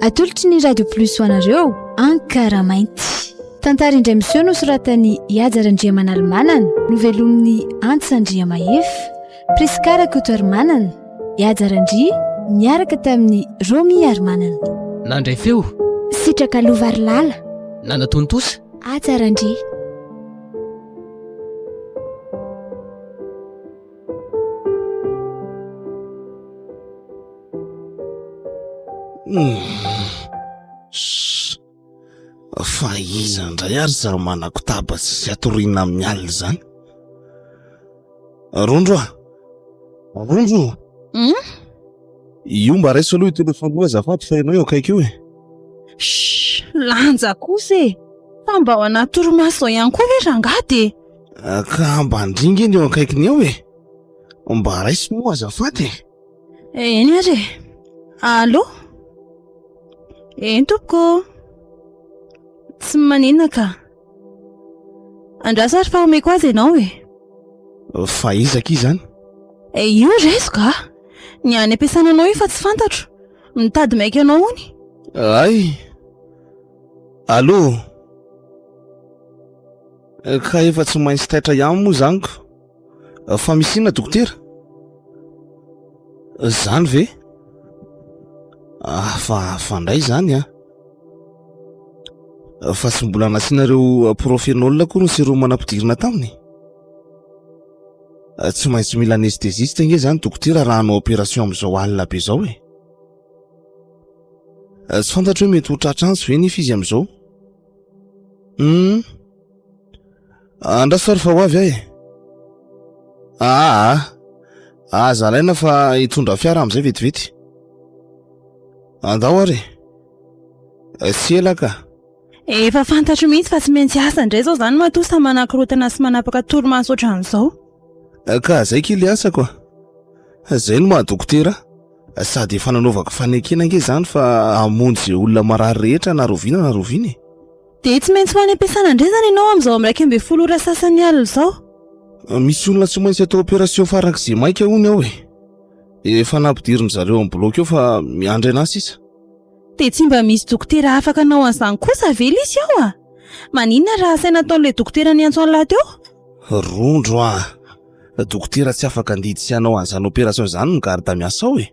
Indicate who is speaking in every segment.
Speaker 1: Atolotry ny Radio Plus ho anareo Ankara mainty. Tantara indray miseho nosoratan'ny Ihajarandriamanalmanana, novelomin'ny Antsandriamaefy, Priskara Kotoarmanana, Ihajarandri niaraka tamin'ny Romi Armanana.
Speaker 2: Nandray feo
Speaker 1: Sitraka Lovarilala,
Speaker 2: Nanatontosa
Speaker 1: Ajarandri.
Speaker 3: Fa iza ndray ary za manako tabatsy sy atoriana amin'ny alina zany. Rondro Rondro io mba raiso aloha telefôny azafady fa ianao eo akaiky io e.
Speaker 4: Lanja kosa e, fa mba ao anaty torimaso ihany koa ve rangady e.
Speaker 3: Ka mba ndringa eny eo akaikiny eo e, mba raiso moa azafady e.
Speaker 4: Eny ary e. Allo? Eny tompoko, tsy maninona ka. Andraso ary fa omeko azy ianao e.
Speaker 3: Fa izaka izany?
Speaker 4: Io reso ka, ny any ampiasananao io fa tsy fantatro, mitady maika anao hony.
Speaker 3: Ay, allo, ka efa tsy maintsy taitra ihany moa zaniko. Fa misy inona dokotera? Zany ve? Fa ndray zany a. Fa tsy mbola nasianareo profenol koa sy ireo manampidirina taminy. Tsy maintsy mila anestésiste nge zany dokotera raha hanao opération amin'izao alina be zao e. Tsy fantatro hoe mety ho tratrans ve nefa izy amin'izao. Andraso ary fa ho avy ahy. Zalaina fa hitondra fiara amin'izay vetivety. Andao ary. Sy ela ka.
Speaker 4: Efa fantatro mihitsy fa tsy maintsy asa indray zao zany matosa manakirotana sy manapaka torimaso ohatran'izao.
Speaker 3: Ka zay kely asako. Zay no maha dokotera. Sady efa nanaovako fanekena nge zany fa hamonjy izay olona marary rehetra na roviana na roviny.
Speaker 4: De tsy maintsy ho any ampiasana indray zany ianao amin'izao am'raika amby folo ora sasany alina zao.
Speaker 3: Misy olona tsy maintsy atao opération farak'izay maika hony ao e. Efa nampidiriny zareo amin'ny bloka eo fa miandry anazy sisa.
Speaker 4: De tsy mba misy dokotera afaka anao an'izany kosa vely izy ao a. Maninona raha saina ataon'ilay dokotera ny antso an'lahy teo?
Speaker 3: Rondro dokotera tsy afaka andidy sy anao an'izany opération zany no garda miasa ao e.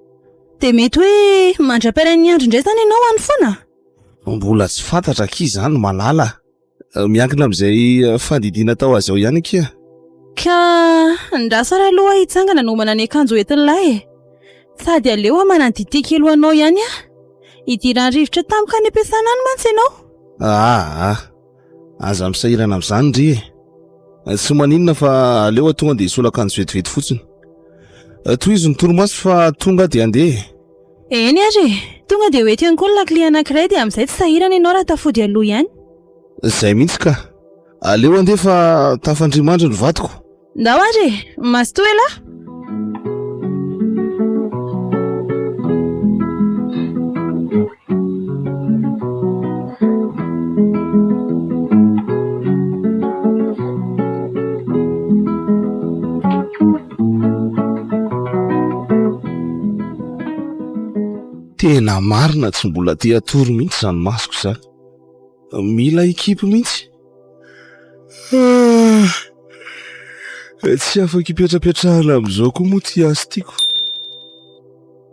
Speaker 4: De mety hoe mandra-piara ny andro indray zany ianao any foana?
Speaker 3: Mbola tsy fantatra ki zany malala. Miankina amin'izay fandidiana tao azy ao ihany kia.
Speaker 4: Ka ndraso ary aloha hitsangana nomana ny akanjo entin'lahy e. Sady aleo manandidy kely anao ihany a. Idiran'ny rivotra tamika any ampiasana any mantsy ianao.
Speaker 3: Aza misahirana amin'izany ndry e. Tsy maninona fa aleo tonga dia hisola akanjo vetivety fotsiny. Toy izy ny torimaso fa tonga dia andeha.
Speaker 4: Eny ary, tonga dia hoety ihany koa ny lakile anankiray dia amin'izay tsy sahirana ianao raha tafody aloha ihany.
Speaker 3: Zay mihitsy ka. Aleo andeha fa tafandrimandry ny vadiko.
Speaker 4: Ndao ary, mastoa ela.
Speaker 3: Tena marina tsy mbola te atory mihitsy zany masoko zany. Mila ekipy mihitsy. Tsy afaka ipetrapetrahana amin'izao koa moa ty asa tiako.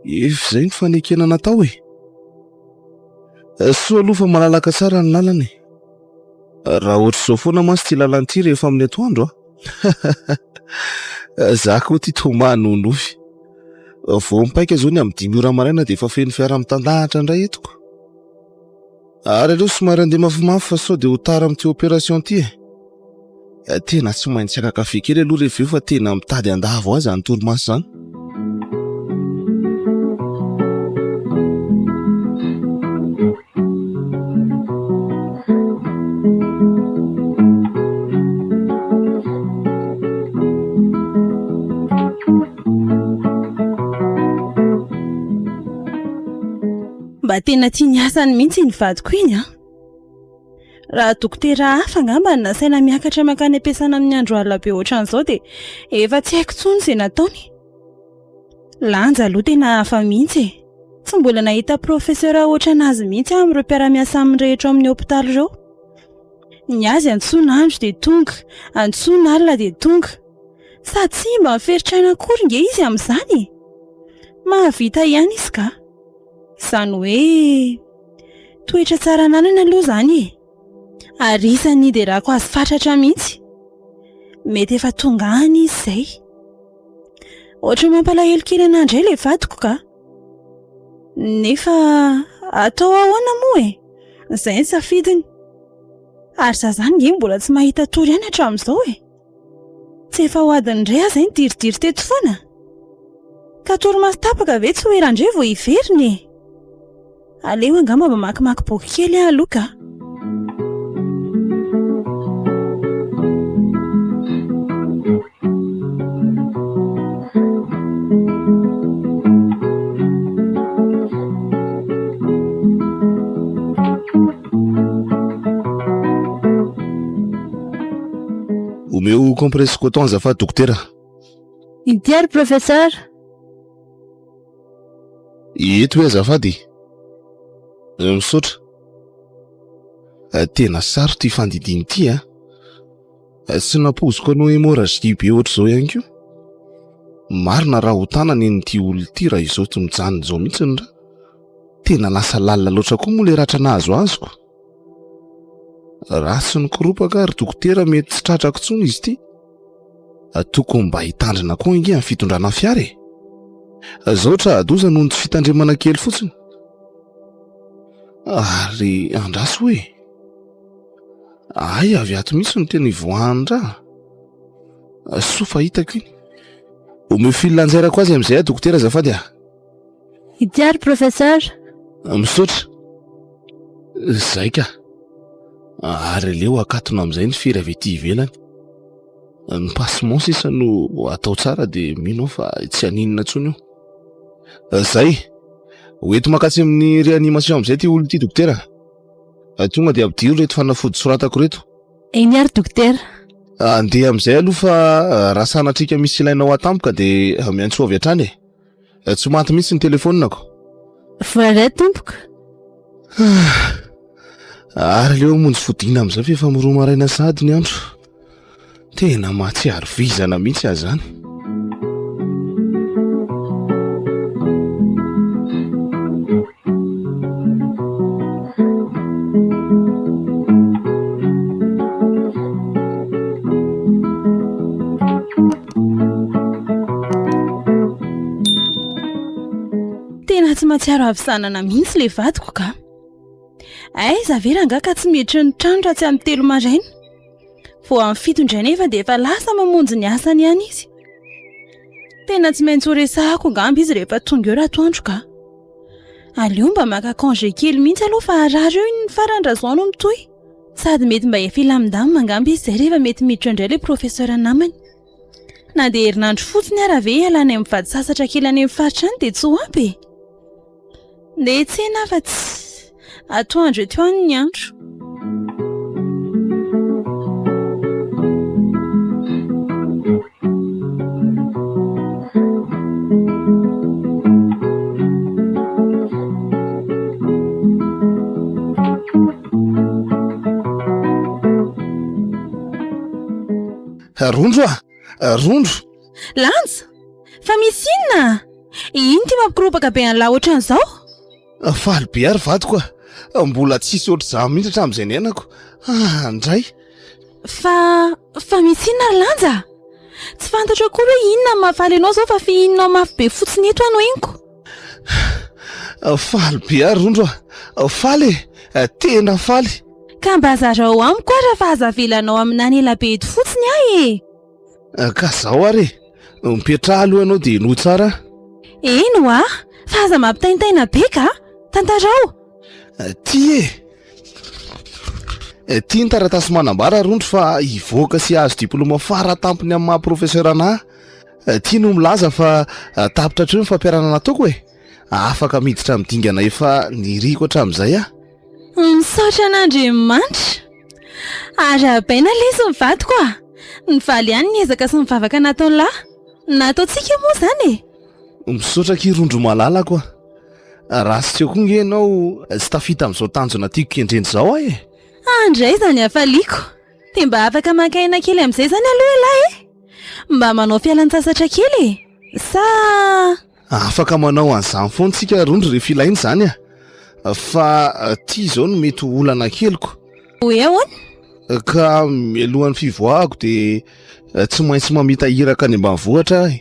Speaker 3: Efa izay ny fanekena natao e. Soa aloha fa malalaka tsara ny lalana e. Raha ohatr'izao foana masy ty lalana ty rehefa amin'ny atoandro za koa ty toma nonofy. Vao mipaika zao ny amin'ny 5 ora maraina dia efa feno fiara mitandahatra indray etoko. Ary aleo somary andeha mafimafy fa sao dia ho tara amin'ity opération ty e. Tena tsy maintsy akafe kely aloha rehefa eo fa tena mitady andavo azy any torimaso zany.
Speaker 4: Mba tena tia ny asany mihitsy ny vadiko iny a. Raha dokotera hafa angamba nasaina miakatra makany ampiasana amin'ny andro alina be ohatran'izao dia efa tsy haiko tsony izay nataony. Lanja aloha tena hafa mihitsy. Tsy mbola nahita profesera ohatranazy mihitsy amin'ireo mpiara-miasa aminy rehetra amin'ny hopitaly ireo. Ny azy antsoina andro dia tonga, antsoina alina dia tonga. Sady tsy mba miferitrana akory nge izy amin'izany. Mahavita ihany izy ka. Izany hoe toetra tsara nanana aloha izany e. Ary isany dia raha ko azy fatratra mihitsy. Mety efa tonga any izy izay. Ohatra mampalahelo kely an'andray ilay vadiko ka. Nefa atao ahoana moa e. Izay ny safidiny. Ary za zany nge mbola tsy mahita tory ihany hatramin'izao e. Tsy efa ho adiny indray aza ny diridiry teto foana. Ka torimaso tapaka ve tsy hoerandray vao hiveriny e. Aleo angamba mba makimaky boky kely aho aloha ka.
Speaker 3: Omeo compresse coton azafady dokotera.
Speaker 1: Idiary professeur.
Speaker 3: Eto hoe azafady. Misaotra. Tena sarotra ifandidiny ity a. Sy napoziko anao hémorragie be ohatr'izao ihany koa. Marina raha ho tanany n'ity olona ity raha izao tsy mijanona izao mihitsy ny raha. Tena lasa lalina loatra koa moa ilay ratra nahazo azoko. Raha sy nikoropaka ary dokotera mety tsy tratrako tsony izy ity. Tokony mba hitandrina koa inge amin'ny fitondrana fiara e. Zao tra adoza noho ny tsy fitandremana kely fotsiny. Ary andraso hoe. Ay avy ato mihitsy no tena ivoahan-draha. Soa fahitako iny. Omeo fil lanjairako azy amin'izay dokotera azafady a.
Speaker 1: Idiary professeur.
Speaker 3: Misaotra. Zay ka. Ary leo akatona amin'izay ny firy avy ety ivelany. Ny passement sisa no atao tsara dia mino fa tsy haninona intsony io. Zay. Hoeto makatsy amin'ny réanimation amin'izay ty olona ity dokotera. Tonga dia abdiro reto fanafody soratako reto.
Speaker 1: Eny ary dokotera.
Speaker 3: Andeha amin'izay aloha fa raha sanatrika misy ilainao atampoka dia miantso avy hatrany e. Tsy maty mihitsy ny telefonako.
Speaker 1: Voaray tompoka.
Speaker 3: Ary leo monjy fodina amin'izay efa miroa maraina sady ny andro. Tena mahatsiaro vizana mihitsy azy zany.
Speaker 4: Tena tsy mahatsiaro avisanana mihitsy ilay vadiko ka. Aiza ve ranga ka tsy miditra ny trano raha tsy amin'ny 3 maraina. Vao amin'ny 7 indray nefa dia efa lasa mamonjy ny asany ihany izy. Tena tsy maintsy ho resahako angamba izy rehefa tonga eo ratoandro ka. Aleo mba maka congé kely mihitsy aloha fa arary eo ny farandrazoano mitoy. Sady mety mba hiafilamindamina angamba izy izay rehefa mety miditra indray ilay profesera namany. Na dia herinandro fotsiny ara ve ialana amin'ny vady sasatra kely any amin'ny faritra any dia tsy ho ampy. Nde tsena fa tsy atoandro eto any ny andro.
Speaker 3: Rondro a! Rondro!
Speaker 4: Lanja! Fa misy inona? Ino ty mampikiropaka be an'lahy ohatran'izao?
Speaker 3: Faly be ary vadiko a. Mbola tsisy ohatr'izany mihitsy hatramin'izay ny ainako. Andray.
Speaker 4: Fa misy inona ry Lanja? Tsy fantatro akory hoe inona mahafaly anao zao fa fihinanao mafy be fotsiny eto ano eniko.
Speaker 3: Faly be ary Rondro a. Faly e! Tena faly.
Speaker 4: Ka mba zarao amiko raha fa azavelanao aminany ela be eto fotsiny ahy e.
Speaker 3: Ka zao ary mipetraha aloha ianao dia no tsara.
Speaker 4: Eno a? Fa aza mampitaintaina be ka? Tantarao.
Speaker 3: Ty e. Ty ny taratasy manambara Rondro fa hivoaka sy azo diplôma fara tampony amin'ny maha profesera anahy. Ty no milaza fa tapitra hatreo ny fampiarana nataoko e. Afaka miditra midingana efa niriko hatramin'izay a.
Speaker 4: Misaotra an'Andriamanitra. Arabaina leso ny vadiko a. Ny valy ihany niezaka sy nivavaka nataony lahy. Nataontsika moa zany e.
Speaker 3: Misaotra kirondro malalako a. Raha sy teo koa nge ianao tsy tafita amin'izao tanjona tiako kendreny zao e.
Speaker 4: Andray zany hafaliako. Dia mba afaka makaina kely amin'izay zany aloha lahy e. Mba manao fialan-tsasatra kely e. Sa
Speaker 3: afaka manao an'izany foana tsika rondro rehefa ilainy zany a. Fa ty zao no mety olana keliko.
Speaker 4: hoe ahoana?
Speaker 3: Ka mialohan'ny fivoahako dia tsy maintsy mamita hiraka any ambanivohitra ahy.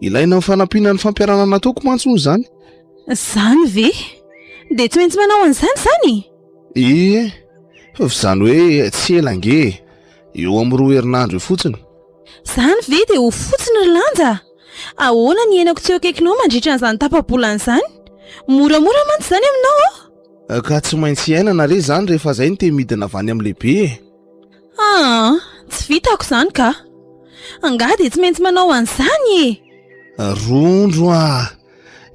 Speaker 3: Ilaina amin'ny fanampiana ny fampiarana ataoko mantsy moa zany.
Speaker 4: Zany ve? Dia tsy maintsy manao an'izany zany?
Speaker 3: Zany hoe tsy ela nge. Eo amin'ny 2 herinandro fotsiny.
Speaker 4: Zany ve dia ho fotsiny ry lanja? Ahoana ny henako tsy eo akaikinao mandritra an'izany tapa-bolana izany? Moramora mantsy zany aminao?
Speaker 3: Ka tsy maintsy iainana re zany rehefa zay no te midina avy any amin'ny lehibe.
Speaker 4: Tsy vitako zany ka. Angaha dia tsy maintsy manao an'izany e.
Speaker 3: Rondro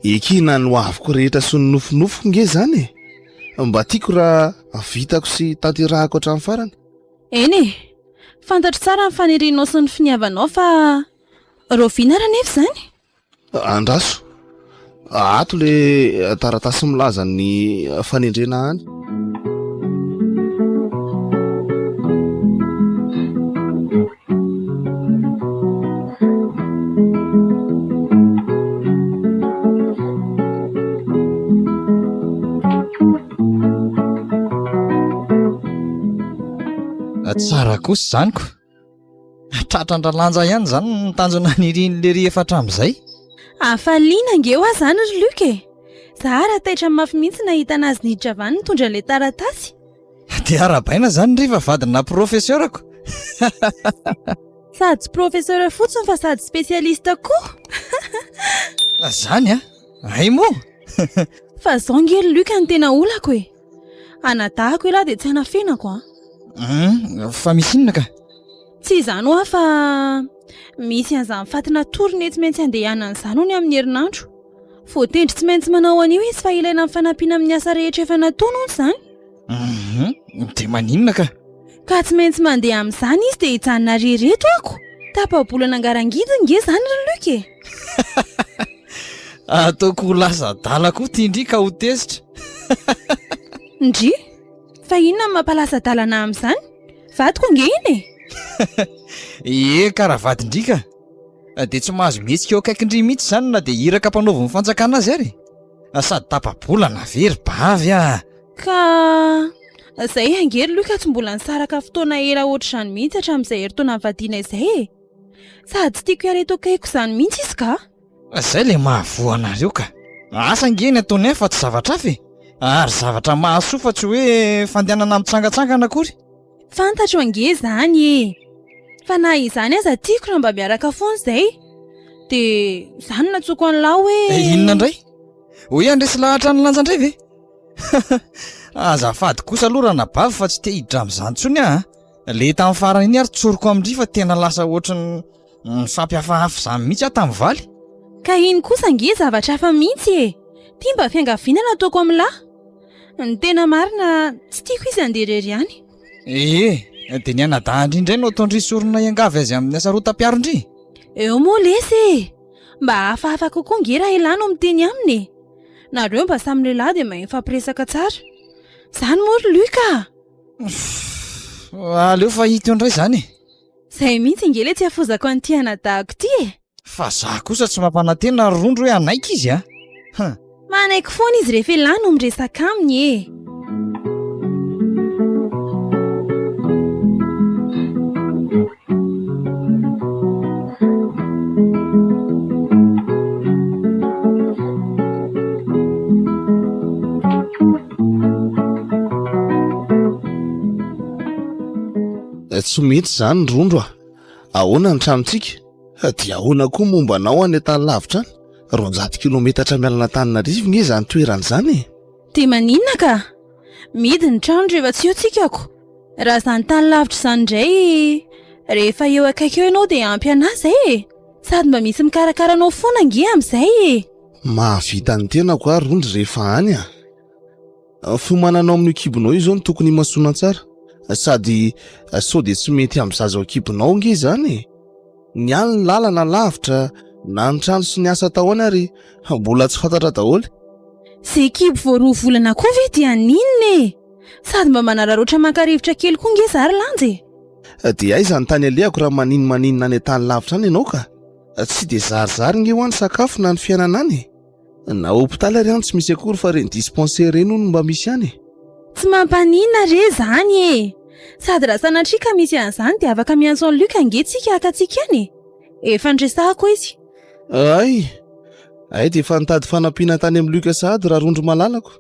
Speaker 3: ekina no aviko rehetra sy ny nofinofiko nge zany e. Mba tiako raha vitako sy tanterahako hatramin'ny farany.
Speaker 4: Eny e, fantatro tsara ny fanirianao sy ny finiavanao fa roviana raha nefa zany.
Speaker 3: Andraso, ato le taratasy milaza ny fanendrena any.
Speaker 5: Tsara kosa zaniko. Tratrandra lanja ihany zany ny tanjona niriny le rehefa hatramin'izay.
Speaker 4: Afaliana nge ho aho zany ry Luc e. Zahara taitra mafy mihitsy nahita anazy niditra avy any nitondra le taratasy.
Speaker 5: Dia arabaina zany riva vadina profeseurako.
Speaker 4: Sady professeur fotsiny fa sady spécialiste koa.
Speaker 5: Zany ay moa.
Speaker 4: Fa zao nge ry Luc ny tena olako e. Anadahako lahy dia tsy hanafenako
Speaker 5: fa misy inona ka?
Speaker 4: Tsy izany hoa fa misy an'izany fatina torony tsy maintsy andehanana izany hony amin'ny herinandro. Voatendry tsy maintsy manao an'io izy fa ilaina amin'ny fanampiana amin'ny asa rehetra efa nataony hono izany.
Speaker 5: Dia maninona ka?
Speaker 4: Ka tsy maintsy mandeha amin'izany izy dia hijanona rereto ako. Tapa-bolana angarangidiny nge zany ry Luc e.
Speaker 5: Ataoko lasa dala koa ty indri ka ho tezitra.
Speaker 4: Ndry? Fa inona mampalasa dalana amin'izany? Vadiko nge iny e.
Speaker 5: Karaha vadindrika. Dia tsy mahazo mihetsika eo akaikindry mihitsy zany na dia hiraka mpanovy ny fanjakana azy ary. Sady tapa-bolana very bavy
Speaker 4: Ka zay angery Luc tsy mbola nisaraka fotoana ela ohatr'izany mihitsy hatramin'izay herintaona nivadiana izay e. Sady tsy tiako hiareto akaiko izany mihitsy izy ka.
Speaker 5: Zay le mahavoa anareo ka. Asa ngeny ataony fa tsy zavatra hafa e. Ary zavatra mahasoa fa tsy hoe fandehanana mitsangatsangana akory.
Speaker 4: Fantatro ange zany e. Fa na izany aza tiako raha mba miaraka foana izay. Dia zany natsoko an'lahy hoe
Speaker 5: inona indray? Hoy andresy lahatra ny lanja indray ve? Azafady kosa aloha raha nabavy fa tsy te hiditra amin'izany tsony le tamin'ny farany iny ary tsoroko amindry fa tena lasa ohatrany fampiafahafa izany mihitsy tamin'ny valy.
Speaker 4: Ka iny kosa nge zavatra hafa mihitsy e. Tia mba fiangaviana nataoko amin'ny lahy. Ny tena marina tsy tiako izy andeha irery ihany.
Speaker 5: Dia ny anadahany indray no ataondry sorona iangavy azy amin'ny asa rotam-piaro indry.
Speaker 4: Eo moa lesy mba hafahafa kokoa nge raha ilana no miteny aminy e. Nareo mba samy lehilahy dia mahay mifampiresaka tsara. Zany moa ry Luc
Speaker 5: aleo fa hita eo indray zany.
Speaker 4: Zay mihitsy nge le tsy hafozako an'ity anadahako ty e.
Speaker 5: Fa za kosa tsy mampanantena rondro hoe anaika izy
Speaker 4: Manaiky foana izy rehefa ilana no miresaka aminy e.
Speaker 3: Tsy mety zany ny rondro ahoana ny tranontsika? Dia ahoana koa momba anao any tany lavitra any? 200 kilometatra mialana Antananarivo nge zany toerana zany e.
Speaker 4: Dia maninona ka? Midy ny trano rehefa tsy eo tsika ko. Raha zany tany lavitra zany indray rehefa eo akaiky eo ianao dia ampy anazy e. Sady mba misy mikarakara anao foana nge amin'izay e.
Speaker 3: Mahavita ny tena koa rondro rehefa any Fiomananao amin'ny kibonao io zao no tokony himasoana tsara. sady sao dia tsy mety amin'ny zaza ekipinao nge zany. Ny aliny lalana lavitra na ny trano sy ny asa tao any ary mbola tsy fantatra daholo.
Speaker 4: Izay ekipo voaroa volana koa ve dia ninona e? Sady mba manararoatra maka-rivotra kely koa nge zary lanjy.
Speaker 3: Dia aiza ny tany alehako raha maninona any tany lavitra any ianao ka? Tsy dia zarizary nge ho any sakafo na ny fiainana any. Na hôpitaly ary any tsy misy akory fa reny dispensaire reny no mba misy any.
Speaker 4: Tsy mampaninona re zany e. Sady raha sanatria ka misy an'izany dia afaka miantso an'i Luka angentsika akatsika any. Efa ndresahako izy.
Speaker 3: Ay dia efa nitady fanampiana tany amin'ny Luka sahady raha rondro malalako.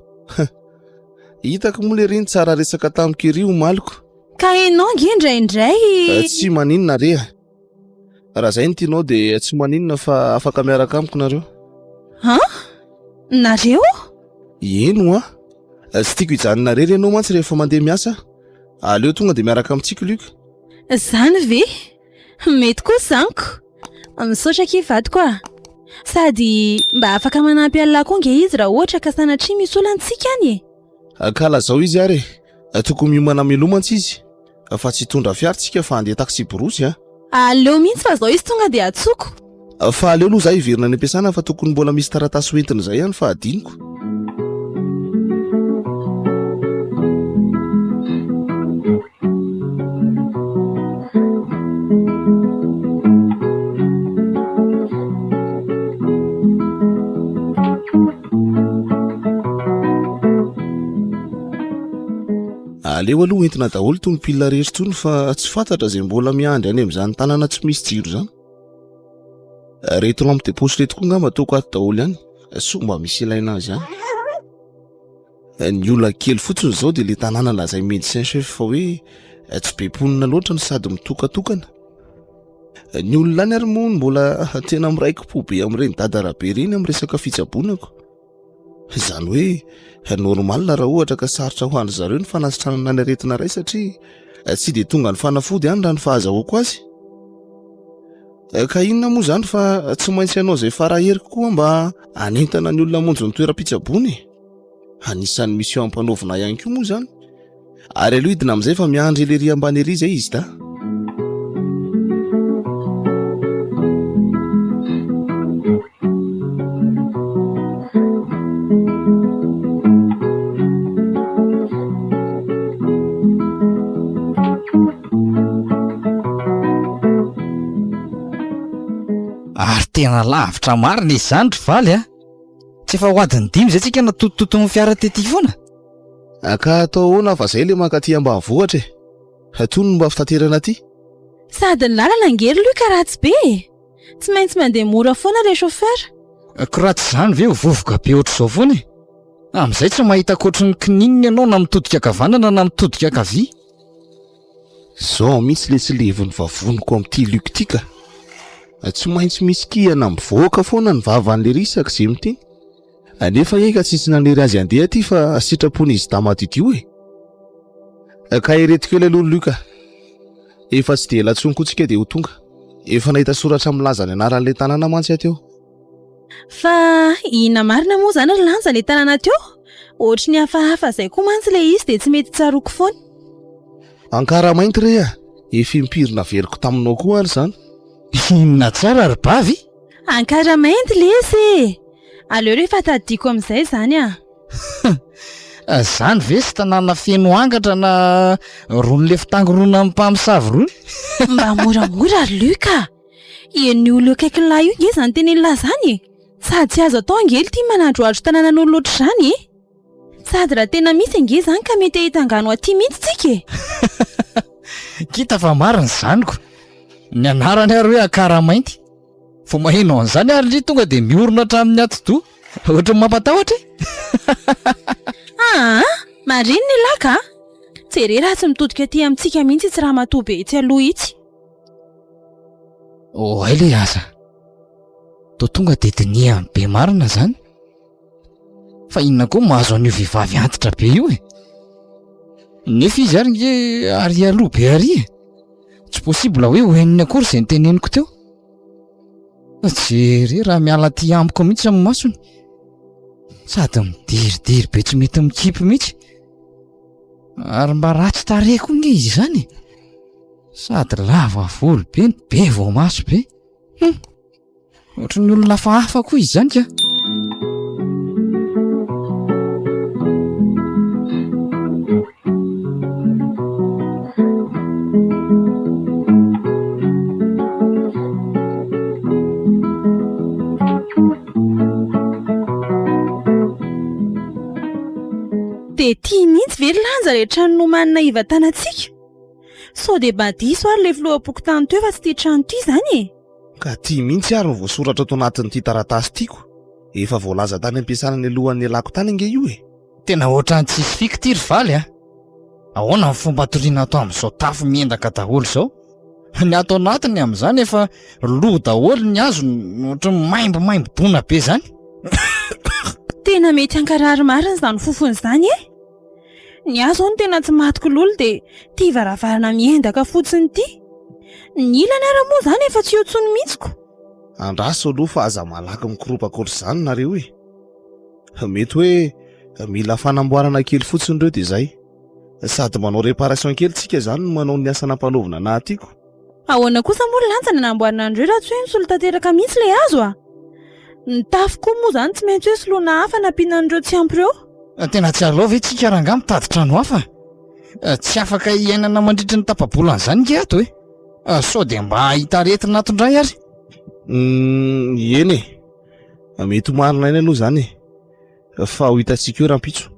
Speaker 3: Hitako moa le reny tsara resaka tamiko ery omaliko.
Speaker 4: Ka ianao nge indraindray.
Speaker 3: Tsy maninona re. Raha izay no tianao dia tsy maninona fa afaka miaraka amiko nareo.
Speaker 4: Nareo?
Speaker 3: Eno tsy tiako hijanona rery ianao mantsy rehefa mandeha miasa. Aleo tonga dia miaraka amintsika Luka.
Speaker 4: Zany ve? Mety koa zaniko. Misaotra kivadiko a. Sady mba afaka manampy Allah koa nge izy raha ohatra ka sanatria misy olantsika any e.
Speaker 3: Kala zao izy ary. Tokony miomana milomantsy izy. Fa tsy hitondra fiaratsika fa handeha taxi borosy.
Speaker 4: Aleo mihitsy fa zao izy tonga dia atsoko.
Speaker 3: Fa aleo aloha zaho hiverina any am-piasana fa tokony mbola misy taratasy hoentina izay ihany fa adiniko. Aleo aloha entina daholo tony pilina rehetra tony fa tsy fantatra izay mbola miandry any amin'izany tanàna tsy misy jiro izany. Reto lampe de poche reto koa ngamba ataoko ato daholo ihany. So mba misy ilaina azy ihany. Ny olona kely fotsiny izao dia le tanàna lazay médecin chef fa hoe tsy be mponina loatra no sady mitokatokana. Ny olona any ary moa mbola tena miraiki-po be amin'ireny dadarabe ireny amin'ny resaka fitsabonako. Izany hoe normal raha ohatra ka sarotra ho an'ny zareo ny fanasitranana ny aretina iray satria tsy dia tonga ny fanafody ihany raha ny fahazahoako azy. Ka inona moa izany fa tsy maintsy ianao izay faraheriko koa mba hanentana ny olona monjo ny toeram-pitsabony. Anisan'ny misy eo ampanaovina ihany koa moa izany. Ary aloha hidina amin'izay fa miandry ery ambany ery izay izy da.
Speaker 5: Tena lavitra marina izany ry valy tsy efa ho adiny 5 izay tsika natotototo ny fiara tety foana.
Speaker 3: Ka atao hoana fa izay le mankaty ambanivohitra tony mba fitaterana aty.
Speaker 4: Sady ny lalana ngery Luka raha tsy be. Tsy maintsy mandeha mora foana le chauffeur.
Speaker 5: Ko raha tsy izany ve ho vovoka be ohatr'izao foana e. Amin'izay tsy mahita koatry ny kininina ianao na mitodika kavanana na mitodika kavia.
Speaker 3: Zao mihitsy le tsy levon'ny vavoniko amin'ity Luka ity ka. Tsy maintsy misy kihana mivoaka foana ny vavan'le risaka izay miteny. Nefa eka tsisy nanery azy andeha aty fa sitrapony izy damaty io e. Ka ireto kely aloha Luka. Efa tsy dia latsoniko tsika dia ho tonga. Efa nahita soratra milaza ny anaran'ilay tanàna mantsy teo.
Speaker 4: Fa ina marina moa zany ry lanja ilay tanàna teo. Ohatry ny hafahafa izay koa mantsy ilay izy dia tsy mety tsaroako foana.
Speaker 3: Ankara-mainty re efa impirina veriko taminao koa ary izany.
Speaker 5: Inona tsara ry bavy?
Speaker 4: Ankara-mainty lesy. Aleo rehefa tadiko amin'izay izany
Speaker 5: Zany ve sy tanàna feno angatra na ron'le fitangorona amin'ny mpamosavy rony?
Speaker 4: Mba moramora ry Luka. Ny olona akaiky lahy io nge zany teny lazany. Sady tsy azo atao angely tia manandroandro tanànan'olo loatra izany Sady raha tena misy nge zany ka mety hitangano aty mihitsy tsika
Speaker 5: Kita fa marina izanyko. Ny anarany ary hoe Ankara-mainty. Fo maheno an'izany ary li tonga dia miorona hatramin'ny atidoha. Ohatra mampatahotra
Speaker 4: mariny ny laka. Jerena raha tsy mitodika aty amintsika mihitsy tsy raha matoa be itsy aloha itsy.
Speaker 5: Ay le asa. To tonga dia dinia be marina zany. Fa inona koa mahazo an'io vehivavy antitra be io e. Nefa izy ary nge ary aloha be ary tsy possible hoe hoeniny akory izay niteneniko teo. Jery raha miala ty amiko mihitsy amin'ny masony. Sady midiridiry be tsy mety mikipy mihitsy. Ary mba ratsy tareko nge izy zany. Sady lava volo be vao maso be. Ohatran'ny olona hafa koa izy zany ka.
Speaker 4: Dia tia mihitsy ve lanja rehetra nomanina ivan-tanantsika? Sao dia badiso ary le filoha-poko tany teo fa tsy tia trano ity zany e.
Speaker 3: Ka tia mihitsy ary ny voasoratra ato anatin'ity taratasy tiako. Efa voalaza tany ampiasana ny alohan'ny alako tany nge io e.
Speaker 5: Tena ohatrany tsisy fiky ry valy a. Ahoana ny fomba toriana ato amin'izao tafo miendaka daholo izao? Ny ato anatiny amin'izany efa lo daholo ny hazo ohatran'ny maimbo bona be zany.
Speaker 4: Tena mety hankarary marina izany fofony izany e. Ny hazo no tena tsy matoko lolo dia tia varavarana miendaka fotsiny ity. Ny ilany ara moa zany efa tsy hotsony mihitsiko.
Speaker 3: Andraso aloha fa aza malaky mikoropakory izany nareo e. Mety hoe mila fanamboarana kely fotsiny ireo dia izay. Sady manao réparation kely tsika zany no manao ny asa nampanovana na tiako.
Speaker 4: Ahoana kosa moa lanja ny namboarina andreo raha tsy hoe misolo tanteraka mihitsy ilay hazo a. Ny tafo koa moa zany tsy maintsy hoe soloana hafa nampiana an'ireo tsy ampy ireo.
Speaker 5: Tena tsy aleo ve tsika ranga mitady trano hafa? Tsy afaka hiainana mandritra ny tapabolana zany nge ato e. Sao dia mba hita aretina atondray ary.
Speaker 3: Eny e. Mety marina iny aloha zany e. Fa ho hitantsika eo rampitso.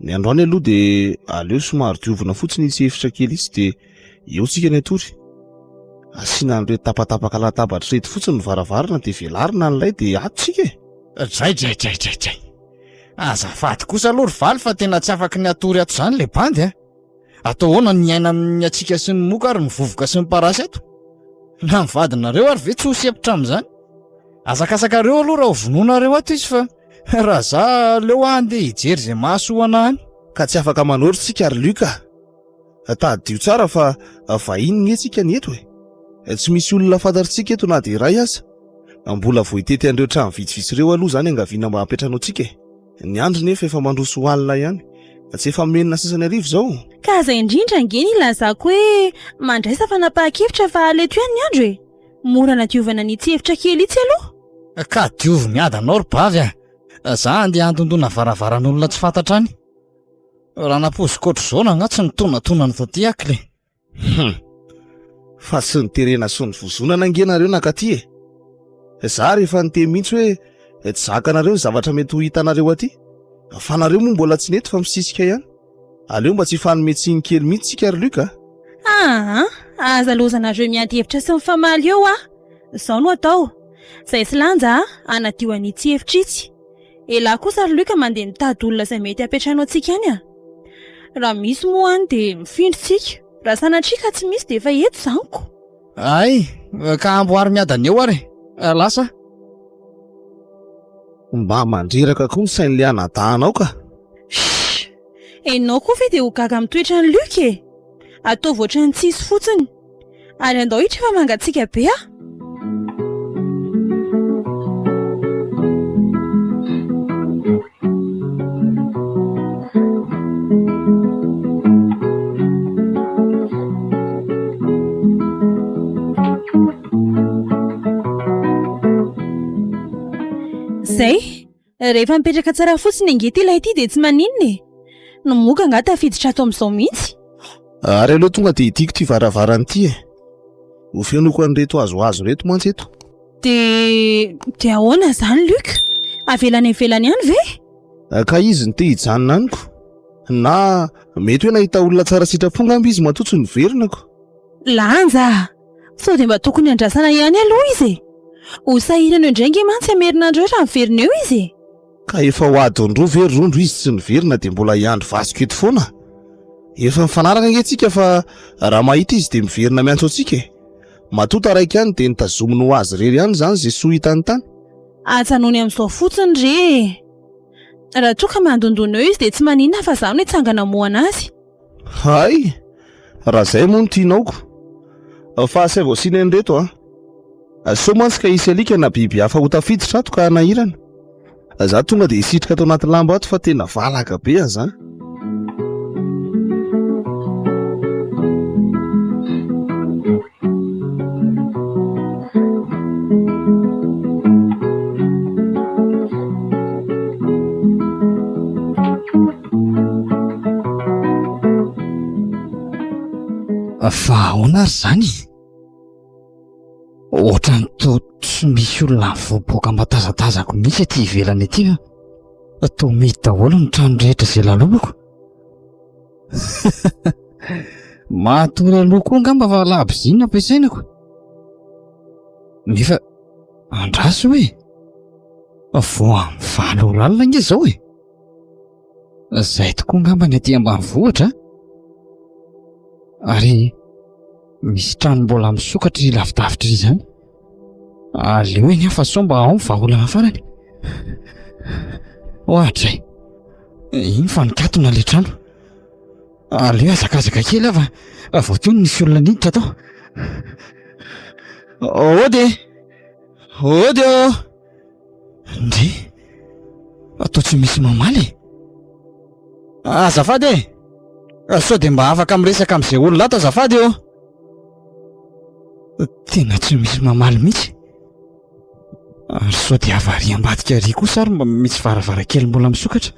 Speaker 3: Ny androany aloha dia aleo somary diovina fotsiny itsy efitra kely izy dia eo tsika ny atory. Asiana an'ireo tapatapaka latabatra reto fotsiny ny varavarana dia velarina an'ilay dia ato tsika e.
Speaker 5: Dray. Azafady kosa aloha ry valy fa tena tsy afaka ny atory ato zany le bandy a. Atao hoana ny aina amin'ny atsika sy ny moka ary ny vovoka sy ny parasy ato. Na mivadinareo ary ve tsy ho sepitra amin'izany? Azakasakareo aloha raha ho vononareo ato izy fa raha za leo andeha hijery izay mahasoa any.
Speaker 3: Ka tsy afaka manoro tsika ary Luka. Tadio tsara fa vahiny nge tsika ny eto e. Tsy misy olona fantatritsika eto na dia iray aza. Mbola voitety an'ireo trano vitsivitsy ireo aloha zany angaviana mba hampetranao tsika e. Ny andro nefa efa mandroso alina ihany. Tsy efa menina sasany arivo zao.
Speaker 4: Ka aza indrindra nge ny lazako hoe mandraisa fanapahan-kevitra fa aleto ihany ny andro e. Mora nadiovana n'ity hevitra kely itsy aloha.
Speaker 5: Ka diovy miadanao ry bavy a. Za andeha andondona varavaran'olona tsy fantatra any. Raha naposikotro zao na tsy nitonatona ny voaty akle.
Speaker 3: Fa tsy niterena sy ny vozonana nge nareo nakaty e. Za rehefa niteny mihitsy hoe tsy zakanareo ny zavatra mety ho hitanareo aty. Fa nareo moa mbola tsy nety fa misisika ihany. Aleo mba tsy fanometsiny kely mihitsy tsika ry Luka.
Speaker 4: Aza lozanareo miady hevitra sy mifamaly eo a. Izao no atao. Zay sy lanja anadio an'ity hevitra itsy. Ela kosa ry Luka mandeha mitady olona izay mety apetranao antsika any a. Raha misy moa any dia mifindritsika. Raha sanatrika tsy misy dia efa eto zaniko.
Speaker 5: Ay, ka amboary miadana eo ary. Lasa.
Speaker 3: Mba mandreraka koa ny sain'le anadahanao ka.
Speaker 4: Enao koa ve dia ho gaga mitoetra ny Luka e. Atao voatra ny tsisy fotsiny. Ary andao hitra efa mangatsika be a. Zay, rehefa mipetraka tsara fotsiny angety ilay ity dia tsy maninona e. No moka nga tafiditra ato amin'izao mihitsy.
Speaker 3: Ary aloha tonga dia itiako ty varavarana ity e. Ho fenoko an'ireto hazohazo reto mantsy eto.
Speaker 4: Dia ahoana zany Luka? Avelany ihany ve?
Speaker 3: Ka izy ny te hijanona aniko. Na mety hoe nahita olona tsara sitraponga amby izy matotso ny verinako.
Speaker 4: Lanja! Sao dia mba tokony andrasana ihany aloha izy e. Ho sahirana indray nge mantsy hamerinandreo raha miverina eo izy.
Speaker 3: Ka efa ho adin'roa verindro izy tsy niverina dia mbola hiandro vasiko eto foana. Efa mifanaraka nge tsika fa raha mahita izy dia miverina miantso antsika e. Matota raika ihany dia nitazominy ho azy rery ihany zany izay soa hitany tany.
Speaker 4: Atsanony amin'izao fotsiny re. Raha toa ka mandondona eo izy dia tsy maninona fa zany hoe tsangana moana azy.
Speaker 3: Hay, raha zay moa no tianaoko. Fa say vao sina an'ireto a. So mantsy ka isy alika na biby hafa ho tafiditra ato ka nahirana. Za tonga dia hisitrika ato anaty lamba ato fa tena valaka be zany.
Speaker 5: Fa ahoana ary zany? Ohatrany toa tsy misy olona mivoaboaka matazatazako mihitsy aty ivelany aty fa toa mety daholo ny trano rehetra izay lalobako. Matory aloha koa angamba fa labozina ampiasainako. Nefa andraso hoe vao amin'ny valo lalina nge zao e. Zay tokoa angamba ny aty ambanivohitra. Ary misy trano mbola misokatra lavidavitra izany. Aleo eny fa somba ao ny vahaolana farany. Ohatray, iny fa nikatona le trano. Aleo azakazaka kely fa vao teo nisy olona niditra tao. Ody ndre atao tsy misy mamaly. Azafady e, sao dia mba afaka miresaka amin'izay olona ato azafady eo. Tena tsy misy mamaly mihitsy. Ary sao dia avary ambadika ary kosa ary mba misy varavarakely mbola misokatra.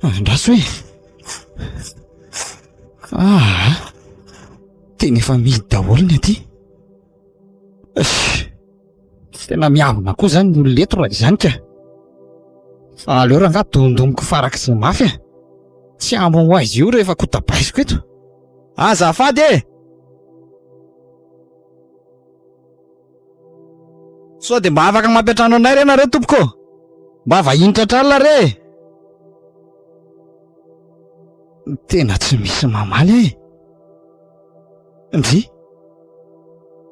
Speaker 5: Andraso hoe tena efa mihidy daholo ny aty. Tena miavona koa zany ny olona eto raha izany ka. Aleo raha angaha dondomiko farak'izay mafy a. Tsy amo ho aizy io rehefa kotabaisiko eto. Azafady e! Sao dia mba afaka mampiatrano anay re nareo tompoko? Mba vahinitra tralona re! Tena tsy misy mamaly e. Ndry?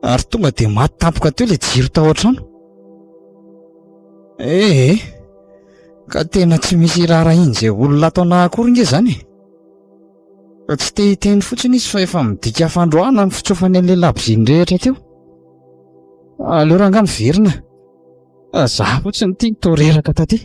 Speaker 5: Ary tonga dia maty tampoka teo ilay jiro tao an-trano. Ka tena tsy misy raharaha izay olona ataona akory nge zany. Tsy te hiteny fotsiny izy fa efa midika fandroana ny fitsofany an'ilay laboziny rehetra teo. Aleo raha angamba miverina. Zaho fotsiny tia toreraka taty.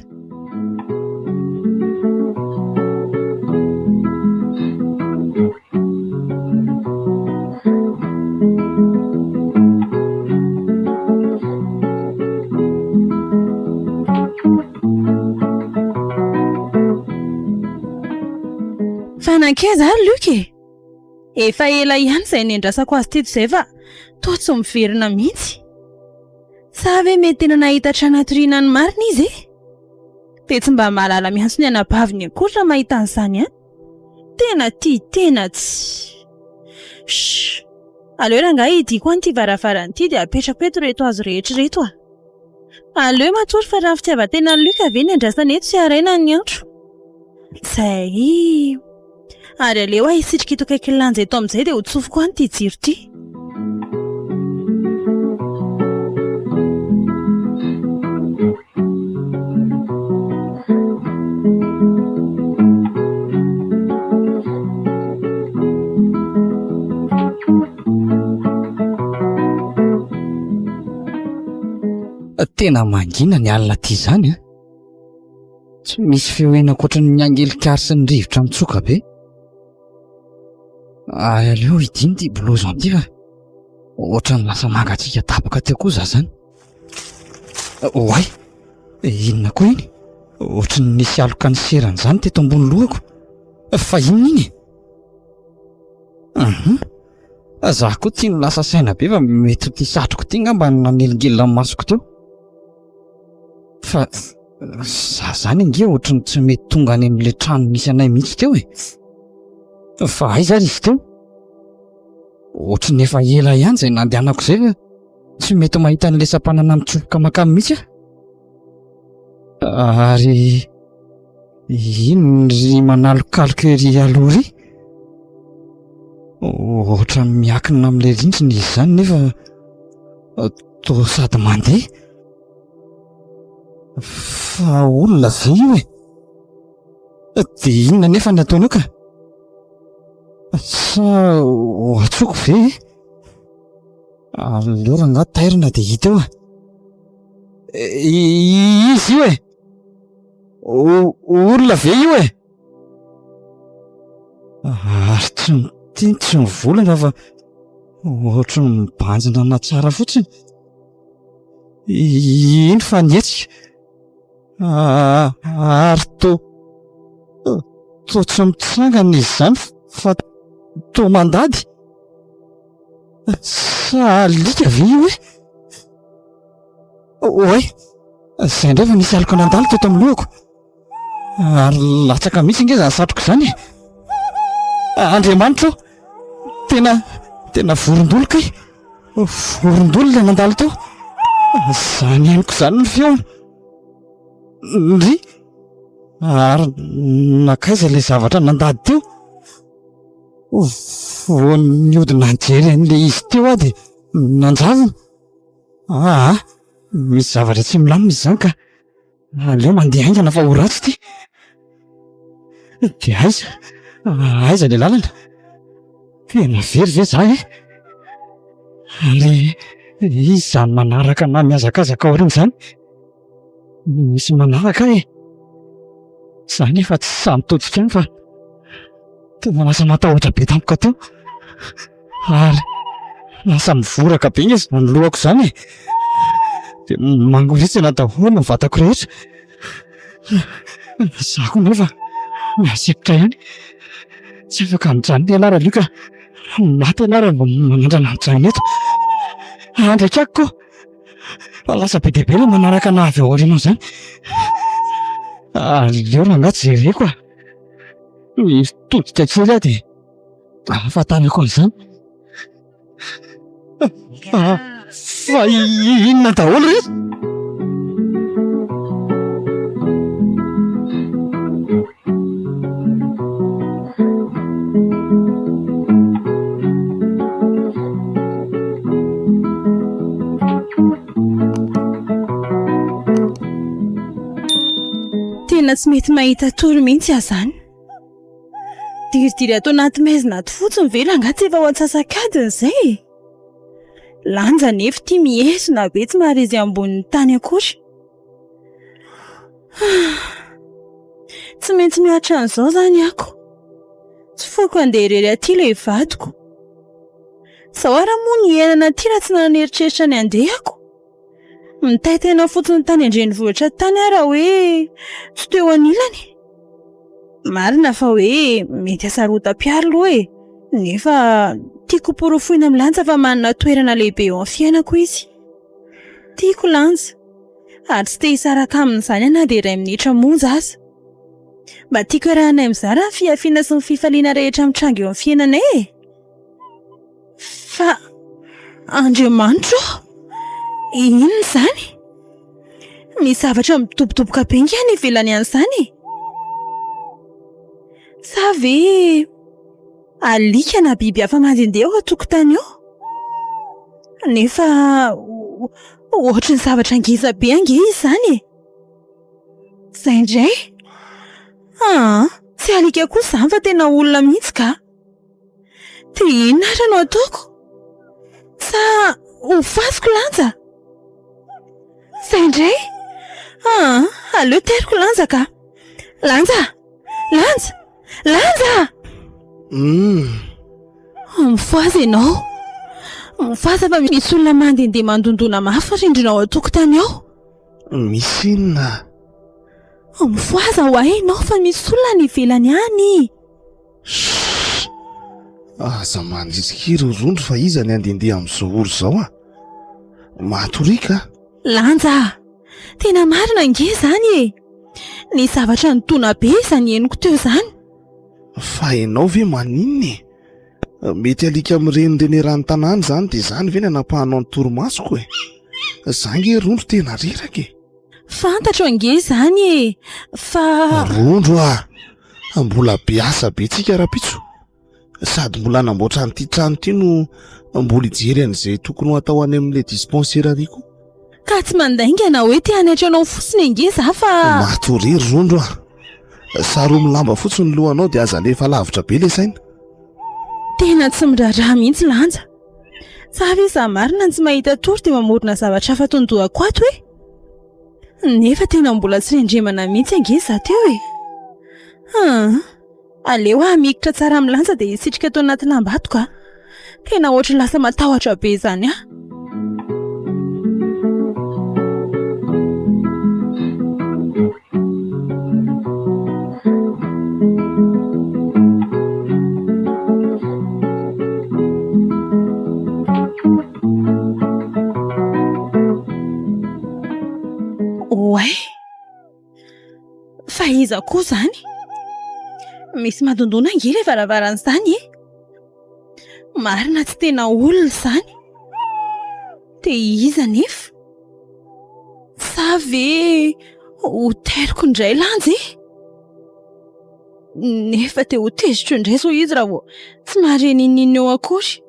Speaker 4: Fanankeza ary Luky. Efa ela ihany izay nendrasako azy teto izay fa toa tsy miverina mihitsy. Sa ve mety tena nahita trano atoriana ny marina izy e? Dia tsy mba mahalala miantso ny anabaviny akory raha mahita an'izany a? Tena tsy. Aleo rangahy hidiko an'ity varavarana ity dia apetrako eto reto azo rehetra reto a. Aleo matory fa raha fitiavan-tena ny Luka ve ny andrasana eto sy araina ny antro. Zay. Ary aleo hisitrika ito akaiky lanja eto amin'izay dia ho tsofoko an'ity jiro ity.
Speaker 5: Tena mangina ny alina ty zany a. Tsy misy feo ena ankoatran'ny angelikary sy ny rivotra mitsoka be. Aleo idiny ty blouson ty fa ohatrany lasa mangatsiaka tapaka teo koa zany. Oay, inona koa iny? Ohatrany nisy aloka ny serany zany teto ambony lohako. Fa inona iny? Zaho koa tia ny lasa saina be fa mety ty satroko ty ngamba nanelingelina amin'ny masoko teo. Fa za zany nge ohatrany tsy mety tonga any amin'ilay trano misy anay mihitsy teo e. Fa aiza ary izy teo? Ohatrany efa ela ihany izay nandehanako izay fa tsy mety mahita an'ilay sampanana mitsofoka makamy mihitsy a. Ary ino ry manalokaloka ery aloha ry? Ohatrany miankina amin'ilay rindrina izy zany nefa toa sady mandeha. Fa olona ve io e? Dia inona nefa ny ataonao ka? Sa atsoko ve? Aleo raha angaha tairina dia hita eo a. Izy io e? Olona ve io e? Ary tsy mivolana fa ohatrany mibanjina na tsara fotsiny. Ino fa nietsika? Ary toa tsy mitsangana izy zany fa toa mandady. Sa alika ve io oe izay ndray fa misy alika nandalo teto amin'ny lohako ary latsaka mihitsy nge zany satroko izany Andriamanitra tena vorondolo kay vorondolo ilay nandalo teo zany henoko izany ny feony ndry ary nakaiza ilay zavatra nandady teo niodina nijery an'ilay izy teo aho dia nanjavona misy zavatra tsy milamina izy izany ka aleo mandeha aingana fa ho ratsy dia aiza ilay lalana tena very ve izaho ary izy izany manaraka na mihazakazaka ao ireny izany misy manaraka izany efa tsy samy totsika any fa tena lasa matahotra be tampoka teo ary lasa mivoraka be izy ny lohako izany dia mangoritsina daholo ny vatako rehetra zako nefa miasikotra ihany tsy afaka mijanona ianara lioka maty ianara mba manandrana mijanona eto andraika ako koa fa lasa be dia be ilay manaraka na avy ao aorianao izany leo rangaty jereko todika kely aho dia ahafantarako an'izany fa inona daholo rehetra
Speaker 4: tena tsy mety mahita tory mihitsy aho izany diridiry atao anaty maizina ato fotsiny ve rangaty efa ho antsasakadiny izay lanja nefa tia mihesona be tsy mahary izy ambonin'ny tany akory tsy maintsy miatra an'izao izany ako tsy foko andeha irery aty ilay vadiko sao ara moa ny iainana aty raha tsy naneritreritra ny andehako mitaitena fotsiny tany andrenivohitra tany ara hoe tsy teo anilany marina fa hoe mety hasarotam-piary loha nefa tiako porofoina amin'ny lanja fa manana toerana lehibe eo amin'ny fiainako izy tiako lanja ary tsy te hisaraka amin'izany ana dia iray minitra monja aza mba tiako iarahanay amin'izany raha ny fiafiana sy ny fifaliana rehetra mitranga eo amin'ny fiainanay fa Andriamanitra inona izany misy zavatra mitobotoboka be ngany ivelany an'izany sa ve alika na biby hafa mandehandeha ao an-tokotany ao nefa ohatra ny zavatra ngeza be ange izy izany izay indray tsy alika koa izany fa tena olona mihitsy ka dia inona ary no ataoko sa ho fasiko lanja izay indray aleo teriko lanja ka lanja mifaza ianao mifaza fa misy olona mandehandeha mandondona mafy rindrinao an-tokotany ao
Speaker 3: misy inona
Speaker 4: mifaza ho ahy ianao fa misy olona ny ivelany any
Speaker 3: aza mandritsikira rondro fa iza ny andehandeha amin'izao olo izao matorika
Speaker 4: lanja tena marina nge izany ny zavatra nitona be izany henoko teo izany
Speaker 3: fa ianao ve maninona mety alika amin'ireny rany tanàna izany dia izany ve ny anapahanao ny torimasoko zange rondro tena reraka
Speaker 4: fantatro ange izany fa
Speaker 3: rondro mbola biasa be tsika raha-pitso sady mbola namboatra n'ity trano ity no mbola ijery an'izay tokony ho atao any amin'ilay dispenserariko
Speaker 4: ka tsy mandaingana hoe te hanaitranao fotsiny ange za fa
Speaker 3: matorery rondro saro milamba fotsiny lohanao dia aza lefa lavitra be le saina
Speaker 4: tena tsy miraharaha mihitsy lanja sa ve za marina tsy mahita tory dia mamorona zavatra hafa tondohako ato nefa tena mbola tsy rendremana mihitsy ange za teo aleo hamikitra tsara amin'ny lanja dia hisitrika tao anaty lamba-ato ka tena ohatra lasa matahotra be izany iza koa zany? Misy madondona angely varavaran'izany e. Marina tsy tena olona izany. Te iza nefa? Sa ve hoteriko indray lanja e? Nefa te ho tezitro indray so izy raha tsy mahare ninina eo akory.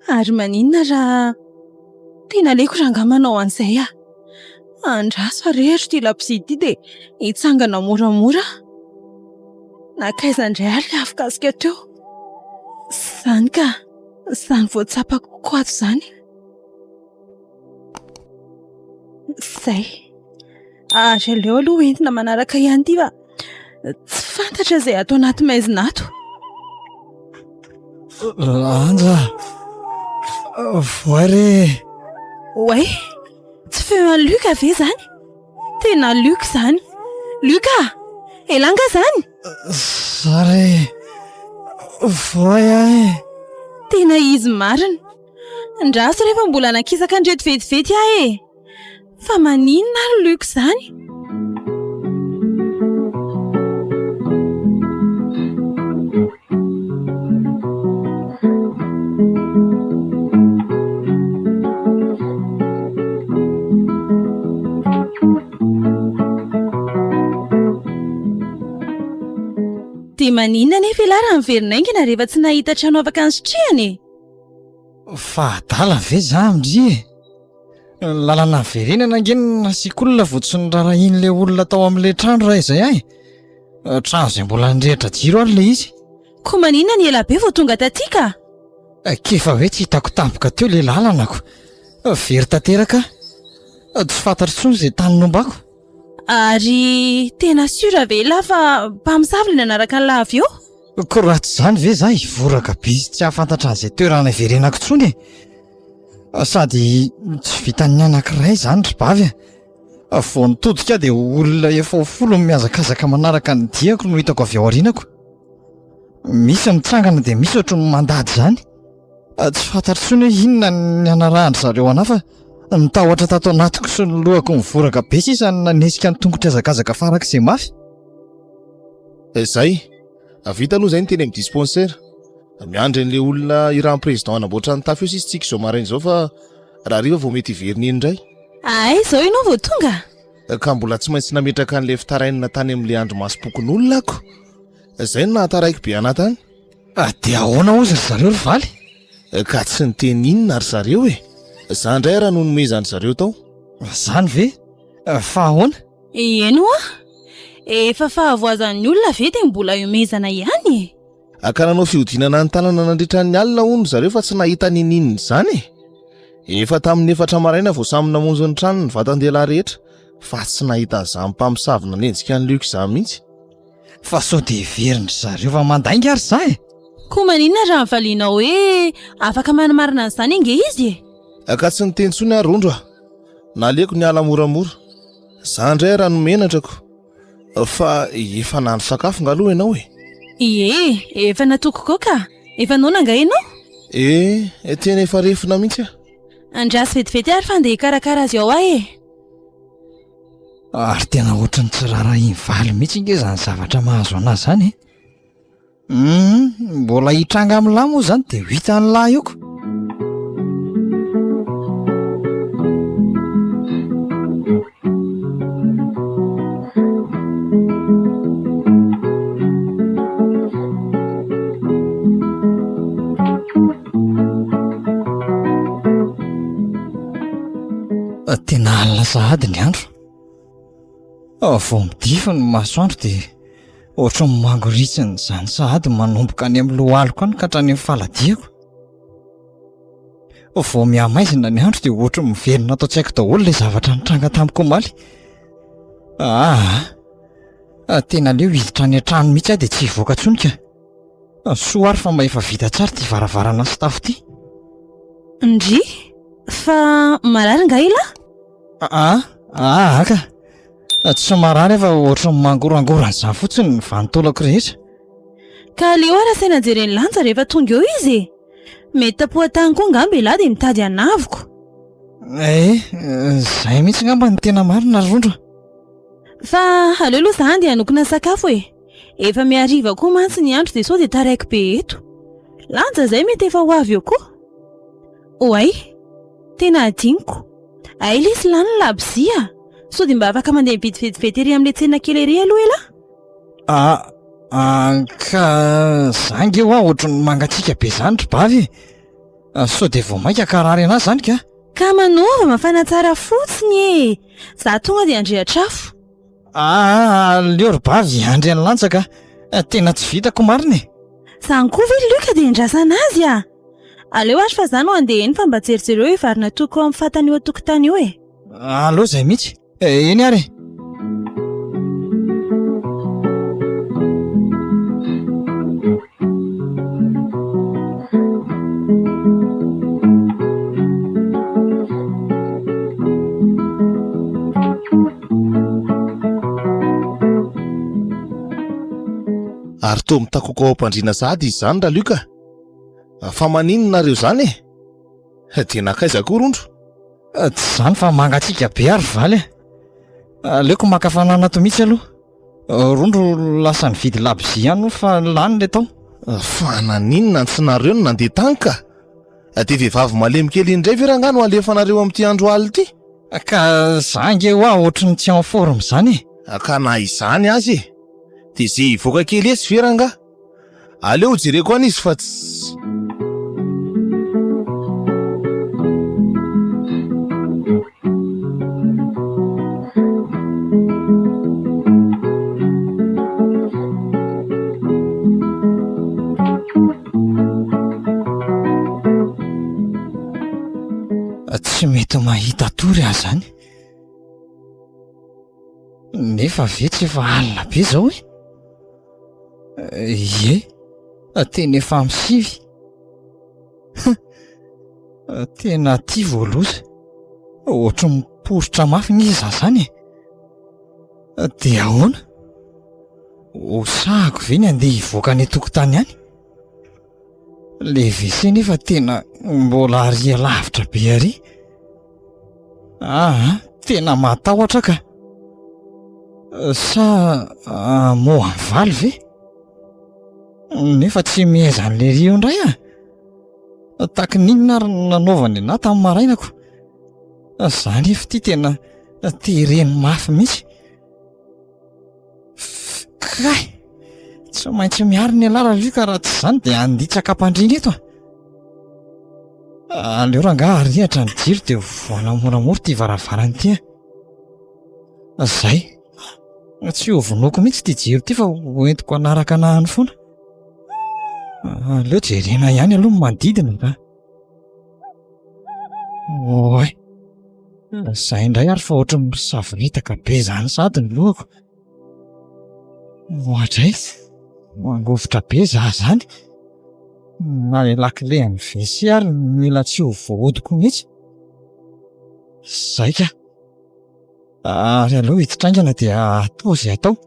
Speaker 4: Ary maninona raha tena aleko rangamanao an'izay ah. Andraso fa rehetra ty lapisy ty dia hitsangana moramora. Nakaiza indray ary le afokasika teo. Zany ka, zany voatsapako kokoa ato zany. Zay. Ary aleo aloha entina manaraka ihany ty fa tsy fantatra izay atao anaty maizina ato.
Speaker 5: Lanja, voare.
Speaker 4: Oay, tsy feo an Luka ve zany? Tena Luka zany. Luka, elanga zany?
Speaker 5: Sare, voaya e.
Speaker 4: Tena izy marina. Ndraso rehefa mbola nakisaka andreto vetivety aho e. Fa maninona ary Luka zany? Dia maninona nefa ialahy raha miverin'aingana rehefa tsy nahita trano afaka ansitrihany e?
Speaker 5: Fa adala ve za amindry e? Lalana verenana angeny nasiakolona fotsiny rarahin'ilay olona tao amin'ilay trano raha izay ahy. Trano izay mbola nirehitra jiro ary ilay izy.
Speaker 4: Koa maninona ny ela be vao tonga taty ka?
Speaker 5: Kefa hoe tsy hitako tampoka teo ilay lalana ko. Very tanteraka. Tsy fantatro intsony izay tany nombako.
Speaker 4: Ary tena sura ve lahy fa mpamosavy ilay nanaraka ny lahy avy eo?
Speaker 5: Koa raha tsy izany ve za hivoraka bizy tsy hahafantatra an'izay toerana iverenako intsony e. Sady tsy vitany anankiray izany ry bavy a. Vao nitodika dia olona efa ho folo miazakazaka manaraka ny diako no hitako avy ao aorianako. Misy mitsangana dia misy ohatry ny mandady izany. Tsy fantatro intsony hoe inona ny anarahany zareo anahy fa nitahotra tato anatiko sy ny lohako mivoraka be sisa nanesika ny tongotra hazakazaka farak'izay mafy.
Speaker 3: Izay, vita aloha izay ny teny amin'ny dispensaire. Miandry an'ilay olona iran'ny président anamboatra ny tafy eo sisy tsika izao maraina izao fa raha riva vao mety hiverina iny indray.
Speaker 4: Ay, izao ianao vao tonga?
Speaker 3: Ka mbola tsy maintsy nametraka an'ilay fitarainana tany amin'ilay andro masom-pokon'olona ako. Izay no nahataraiko be ana tany.
Speaker 5: Dia ahoana ozy ry zareo ry valy?
Speaker 3: Ka tsy niteny inona ry zareo e. Za indray raha no nomezany zareo tao.
Speaker 5: Zany ve? Fa ahoana?
Speaker 4: Eno ah? Efa fahavoazan'ny olona ve dia mbola iomezana ihany e?
Speaker 3: Ka nanao fihodinana ny tanana nandritra ny alina hono zareo fa tsy nahita ninina izany e. Efa tamin'ny 4 maraina vao samy namonjy ny trano ny vatan-dehilahy rehetra fa tsy nahita an'izany mpamosavy nanenjika ny Luka izany mihitsy.
Speaker 5: Fa sao dia veriny zareo fa mandainga ary za e.
Speaker 4: Koa maninona raha mivaliana hoe afaka manamarina an'izany inge izy e?
Speaker 3: Ka tsy niteny intsony ary rondro ah. Naleko ny ala moramora. Za indray raha nomenatrako. Fa efa nandro sakafo ngaloha ianao e.
Speaker 4: Ie, efa natoko koa ka. Efa nona nga ianao?
Speaker 3: Tena efa refina mihitsy ah.
Speaker 4: Andraso vetivety ary fa andeha hikarakara azy ao ahy e.
Speaker 5: Ary tena ohatrany tsy rarahiny valy mihitsy inge izany zavatra mahazo anazy izany e. Mbola hitranga amin'ny lahy moa izany dia hita ny lahy ioko. Tena alina sahady ny andro. Vao midifa ny masoandro dia ohatra ny mangoritsiny izany sahady manomboka any amin'ny lohaliko any ka hatrany amin'ny faladiako. Vao mihamaizina ny andro dia ohatra miverina atao tsy haiko daholo ilay zavatra nitranga tamiko omaly. Tena leo hiditra any an-trano mihitsy aho dia tsy hivoaka intsony ka. Soa ary fa mba efa vita tsara ty varavarana sy tafo ty.
Speaker 4: Ndry? Fa marary nga ila?
Speaker 5: Ka. Tsy marary fa ohatra ny mangorangorana izany fotsiny ny vanitolako rehetra.
Speaker 4: Ka leo ara saina jereny lanja rehefa tonga eo izy e. Mety tapohatany koa ngamba ilahy dia mitady anaviko.
Speaker 5: Izay mihitsy ngamba ny tena marina rondro.
Speaker 4: Fa aleo aloha zany dia hanokona sakafo e. Efa miariva koa mantsy ny andro dia sao dia taraiky be eto. Lanja izay mety efa ho avy eo koa. Oay, tena adiniko. Ilay sy lany ny labozia. Sao dia mba afaka mandeha mivetivety ery amin'ilay tsena kely ery aloha ela?
Speaker 5: Ka zangy eo ohatrany mangatsiaka be zany ry bavy. Sao dia vao mainka karary anazy zany ka?
Speaker 4: Ka manova mafana tsara fotsiny e. Za tonga dia andrehatra afo.
Speaker 5: Leo ry bavy andry any lantsaka. Tena tsy vitako mariny.
Speaker 4: Zany koa ve Luka dia indrasana azy a? Aleo azy fa zany ho andeha eny fa mba jerijereo eo varina toko amin'ny fatany eo an-tokotany eo e.
Speaker 5: Allo zay mihitsy. Eny ary.
Speaker 3: Ary toa mitakoko ao am-pandriana sady izy zany ra Luka. Fa maninona nareo zany e? Dia nakaiza koa rondro?
Speaker 5: Tsy zany fa mangatsiaka be ary valy. Aleoko makafanana to mihitsy aloha. Rondro lasa nividy labozia ihany fa lany le tao.
Speaker 3: Fa naninona tsy nareo no nandeha tany ka? Dia vehivavy malemy kely indray ve rangano alefanareo amin'ity andro aly ity?
Speaker 5: Ka zangy eo ohatrany tsy en forme zany.
Speaker 3: Ka na izany azy e. Dia izay hivoaka kely esy ve ranga? Aleo jereko an'izy fa tsy...
Speaker 5: Tsy mety mahita tory aho zany. Nefa ve tsy efa alina be zao e? Ie, tena efa amin'ny 5. Tena tia voaloza. Ohatry miporotra mafy ny izy zany e. Dia ahoana? Hosahako ve ny andeha hivoaka ny tokotany any? Le WC nefa tena mbola aria lavitra be ary. Tena matahotra ka. Sa moa valy ve? Nefa tsy miheza an'le rio indray a. Taky ninona ary nanaovany anahy tamin'ny marainako. Zany efa ity tena tereny mafy mihitsy. Kay, tsy maintsy miary ny alara Luka raha tsy zany dia anditsaka ampandrina eto. Aleo rangahy arihatra ny jiro dia voanamoramora ty varavarana ity. Zay. Tsy ho vonoko mihitsy ty jiro ty fa hoentiko anaraka anahany foana. Aleo jerena ihany aloha manodidina ka. Oay. Zay indray ary fa ohatry misaviritaka be zany sady ny lohako. Ohatray. Mangovitra be za zany. Na le lakile amin'ny WC ary mila tsy ho voahodiko mihitsy. Zay ka. Ary aloha hititraingana dia atao izay atao.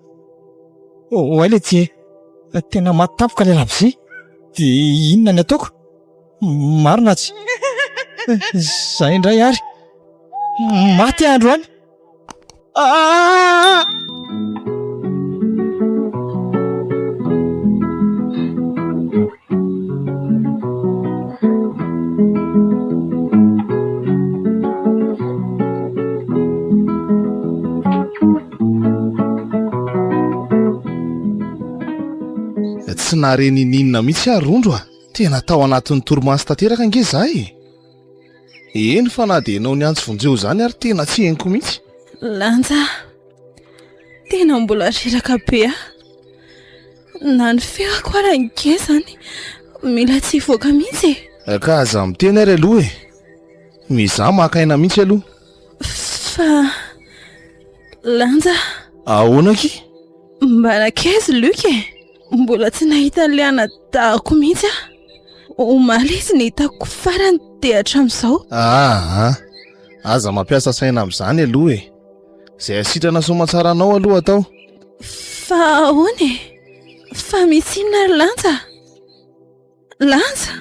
Speaker 5: Oay le tie. Tena matapoka le labozia. Dia inona ny ataoko? Marina tsy. Zay indray ary. Maty andro any.
Speaker 3: Tsy nareny ninona mihitsy ary rondro a. Tena tao anatin'ny torimaso tanteraka ange zahay. Eny fa na dia enao ny antsy vonjeo zany ary tena tsy henoko mihitsy.
Speaker 4: Lanja, tena mbola reraka be a. Na ny feako ary ange zany. Mila tsy hivoaka mihitsy e.
Speaker 3: Ka aza miteny ary aloha e. Mizaha makaina mihitsy aloha.
Speaker 4: Fa... Lanja.
Speaker 3: Ahoana ki?
Speaker 4: Mba nakaizy Luka e. Mbola tsy nahita an'ilay anadahako mihitsy a. Omaly izy ny hitako farany dia hatramin'izao.
Speaker 3: Aza mampiasa saina amin'izany aloha e. Izay asitrana soamantsara anao aloha atao.
Speaker 4: Fa ahoana e? Fa misy inona ry Lanja? Lanja?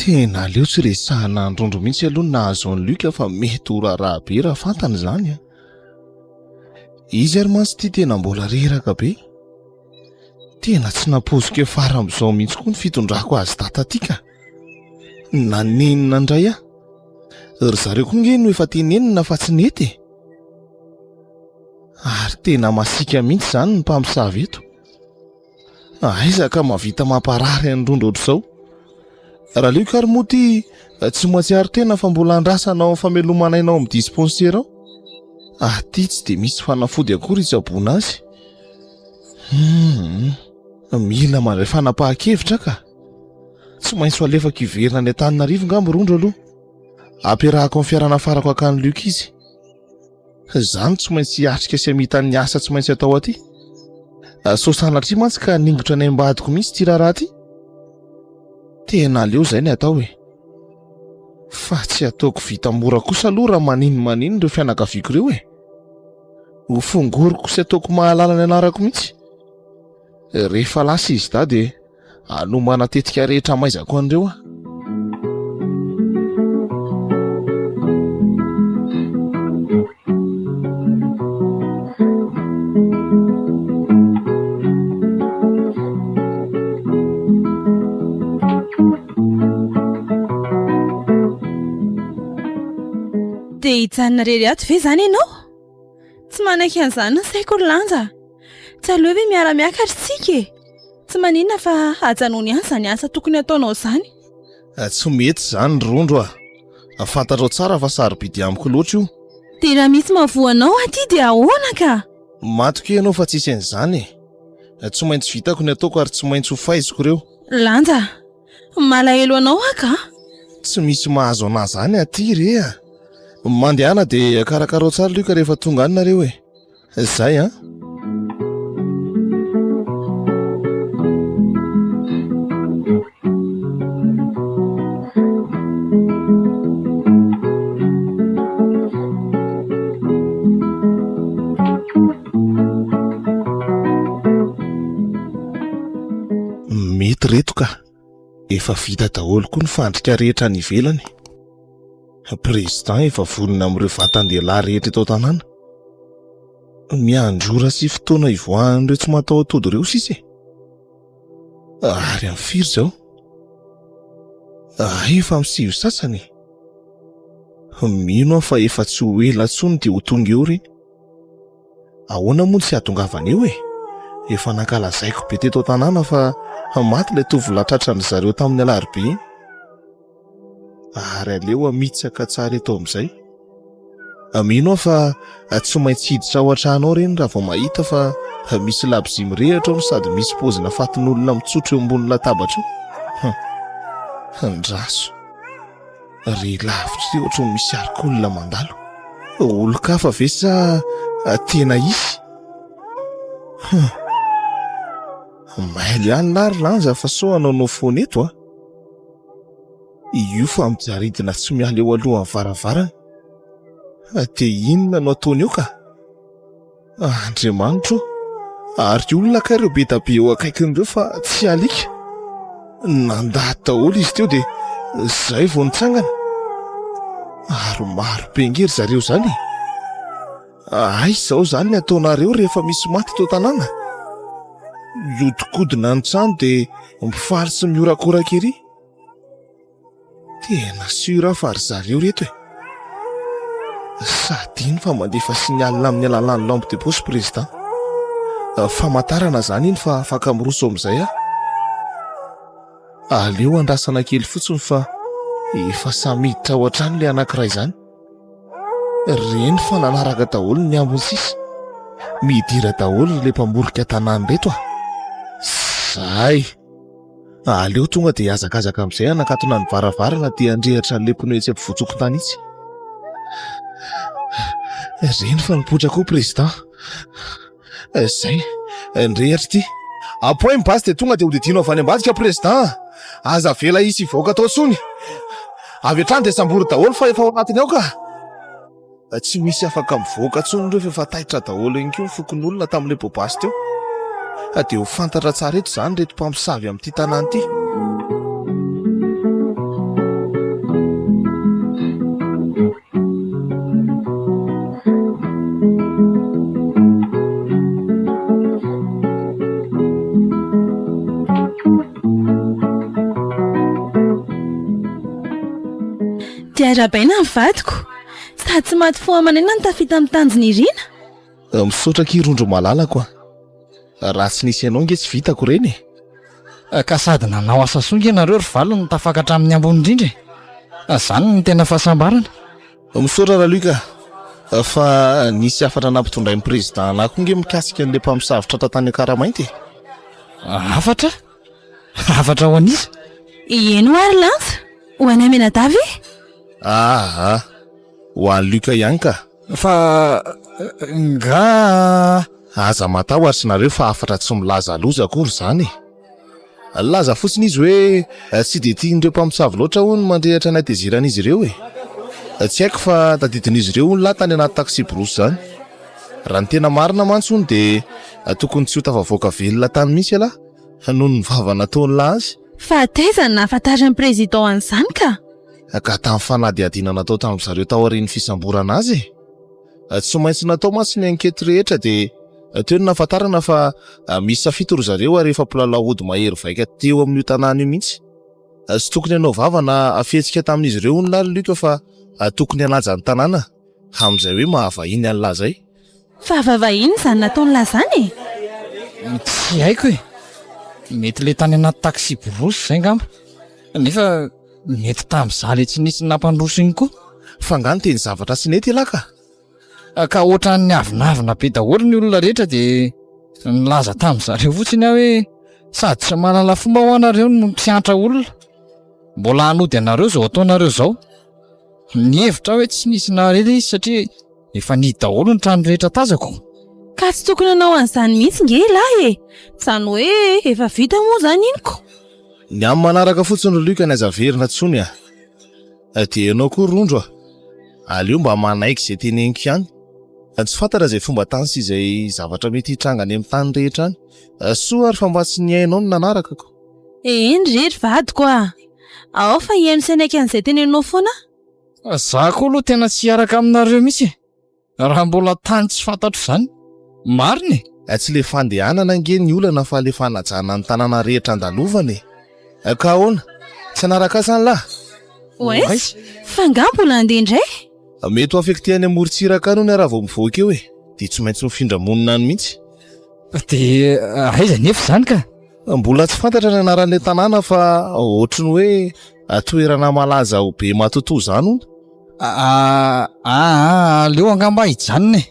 Speaker 3: Tena leo tsy resahana androndro mihitsy aloha nahazo ny Luc fa mety ho raharaha be raha fantany izany. Izy ary mantsy ity tena mbola reraka be. Tena tsy napozika fara amin'izao mihitsy koa ny fitondrako azy tatatika. Nanenina indray aho. Ry zareo koa nge no efa tenenina fa tsy nety. Ary tena masika mihitsy izany ny mpamosavy eto. Aizaka mavita mamparary androndro ohatr'izao. Raha Luc ary moa ty tsy mahatsiaro tena fa mbola andrasanao amin'ny famelomanainao amin'ny dispensaire ao. Aty tsy dia misy fanafody akory hitsaboana azy. Mila mandray fanapahan-kevitra ka. Tsy maintsy ho alefaka iverina any Antananarivo ngamba rondro aloha. Ampiarahako amin'ny fiarana farako akany Luc izy. Izany tsy maintsy hiatrika sy hamitan'ny asa tsy maintsy atao aty. So sanatria mantsy ka ningotra ny ambadiko mihitsy ty raharaha ty. Tena leo izay ny atao e. Fa tsy ataoko vita mora kosa aloha raha maninona ireo fianakaviako ireo e. Ho fongoriko sy ataoko mahalala ny anarako mihitsy. Rehefa lasa izy da dia anomana tetika rehetra maizako an'ireo aho.
Speaker 4: Dia hijanona rery ato ve izany ianao? Tsy manaiky an'izany ny saiko ry lanja. Tsy aleo hoe miara-miakatra isika e. Tsy maninona fa hajanony ihany izany asa tokony ataonao izany.
Speaker 3: Tsy mety izany rondro ah. Fantatrao tsara fa sarobidy amiko loatra io.
Speaker 4: Dia raha misy mahavoanao aty dia ahoana ka?
Speaker 3: Matoka ianao fa tsisy an'izany e. Tsy maintsy vitako ny ataoko ary tsy maintsy ho faiziko ireo.
Speaker 4: Lanja, malahelo anao aka?
Speaker 3: Tsy misy mahazo anazy zany aty re a. Mandehana dia karakarao tsara Luc rehefa tonga any nareo e. Zay a. Mety reto ka. Efa vita daholo koa ny fandrika rehetra ny ivelany. Président efa vonona amin'ireo vatan-dehilahy rehetra eto an-tanàna. Miandrora sy fotoana ivoahan'ireo tsy mataho-tody ireo sisa e. Ary amin'ny firy izao? Efa amin'ny 7 sasany. Mino aho fa efa tsy ho ela intsony dia ho tonga eo reny. Ahoana moa tsy hahatongavana eo e? Efa nankalazaiko be teto an-tanàna fa maty ilay tovolahy tratran'ny zareo tamin'ny alarobia. Ary aleo amitsaka tsara eto amin'izay. Mino aho fa tsy maintsy hiditra ao an-trano ao reny raha vao mahita fa misy labozia mirehatra ao sady misy pozina fatin'olona mitsotro eo ambony latabatra eo. Ndraso. Ry lavitra ry ohatran'ny misy alikaolina mandalo. Olo-kafa ve sa tena izy? Maily ihany lary lanja fa so anaonao foana eto a. Io fa mijaridina tsy miala eo alohan'ny varavarana. Dia inona no ataony eo ka? Andriamanitro, ary olona ka ireo be da be eo akaikin'ireo fa tsy alika. Nandady daholo izy teo dia izay vao nitsangana. Ary maro be ngery zareo izany. Izao izany ny ataonareo rehefa misy maty tao tanàna. Miodikodina ny trano dia mifaly sy miorakoraka ery. Tena sura fa ry zareo reto e. Sady iny fa mandefa signalina amin'ny alalan'ny lampe de poche président. Famantarana izany iny fa afaka miroso amin'izay a. Aleo andrasana kely fotsiny fa efa samy hiditra ao an-trano ilay anankiray izany. Reny fa nanaraka daholo ny ambony sisa. Midira daholo ilay mpamorika tanàny reto a. Zay. Aleo tonga dia azakazaka amin'izay hanakatona ny varavarana dia andrehatra an'ilay pneu tsy ampivotsoko tany itsy. Reny fa nipotra koa président. Zay, ndrehatra ity. Apoy mibasy dia tonga dia hodidinao avy any ambadika président. Aza vela isy hivoaka tao tsony. Avy hatrany dia sambory daholo fa efa ao anatiny ao ka. Tsy misy afaka mivoaka tsony ireo efa taitra daholo iny koa ny fokon'olona tamin'ilay bobasy teo. Dia ho fantatra tsara eto izany reto mpamosavy amin'ity tanàna ity.
Speaker 4: Diarabaina ny vadiko. Sady tsy maty fo amanena ny tafita amin'ny tanjony irina.
Speaker 3: Misaotra kirondro malalako raha tsy nisy ianao nge tsy vitako reny.
Speaker 5: Ka sady nanao asa soa nge nareo ry valo no tafakatra amin'ny ambony indrindra. Zany ny tena fahasambarana.
Speaker 3: Misaotra raha Luka, fa nisy hafatra nampitondray ny président anahy koa nge mikasika an'ilay mpamosavitra tantany Akaramainty.
Speaker 5: Hafatra? Hafatra ho an'iza?
Speaker 4: Eno ary lansa? Ho any Amenadavy?
Speaker 3: Ho an'ny Luka ihany ka.
Speaker 5: Fa nga
Speaker 3: aza matao ary sy nareo fa hafatra tsy milaza loza akory zany. Laza fotsiny izy hoe tsy de tian'ireo mpamosavy loatra hono mandrehatra ny ateziran'izy ireo tsy haiko fa tadidin'izy ireo hono lahy tany anaty taxi brosy zany. Raha ny tena marina mantsy hono de tokony tsy ho tafavoaka velona tany misy ala noho ny vava nataony lahy azy.
Speaker 4: Fa tezany nahafantarin'ny président an'izany ka
Speaker 3: tamin'ny fanadihadiana natao tamin'ny zareo tao aorian'ny fisamborana azy. Tsy maintsy natao mantsy ny ankety rehetra de teo ny nahafantarana fa misy safito ry zareo ary efa mpilalao ody mahery vaika teo amin'io tanàna io mihitsy. Tsy tokony hanao vava na afetsika tamin'izy ireo hono lahy Luka fa tokony hanaja ny tanàna amin'izay hoe mahavahiny an'lahy zay.
Speaker 4: fa vavahiny izany nataony lazany
Speaker 5: Tsy haiko e. Mety le tany anaty taxi brosy zay ngamba. Nefa mety tamin'izah le tsy nisy nampandroso iny koa.
Speaker 3: Fa ngany teny zavatra tsy nety laka.
Speaker 5: Ka ohatran'ny avinavina be daholo ny olona rehetra de nilaza tamin'izareo fotsiny aho hoe sady tsy manala fomba ho anareo no mpiantra olona. Mbola hanody anareo zao ataonareo zao. Ny hevitra hoe tsy nisy nareny izy satria efa ny daholo ny trano rehetra tazako.
Speaker 4: ka tsy tokony hanao an'izany mihitsy nge lahy e. Zany hoe efa vita moa zany iniko.
Speaker 3: Ny amin'ny manaraka fotsiny ry Luka ny azaverina tsony de ianao koa rondro aleo mba manaiky izay teneniko ihany. Tsy fantatra izay fomba tany sy izay zavatra mety hitrangany amin'ny tany rehetra any. Soa ary fa mba tsy ny hainao no nanarakako.
Speaker 4: Ndrery vadiko ao fa hiaino senaiky an'izay tenenao foana.
Speaker 5: Za koa aloha tena tsy hiaraka aminareo mihitsy. Raha mbola tany tsy fantatro zany. Mariny.
Speaker 3: Tsy le fandehanana nge ny olana fa le fanajana ny tanàna rehetra andalovany. Ka ahoana? Tsy anaraka asany lahy?
Speaker 4: Oes, fa nga mbola andeha indray?
Speaker 3: Mety ho afektihany amorontsiraka any hono raha vao mivoaka eo de tsy maintsy mifindra monina any mihitsy.
Speaker 5: De aiza nefa zany ka?
Speaker 3: Mbola tsy fantatra ny anaran'ilay tanàna fa ohatriny hoe toerana malaza ho be matoto zany hono.
Speaker 5: Leo angamba hijanona e.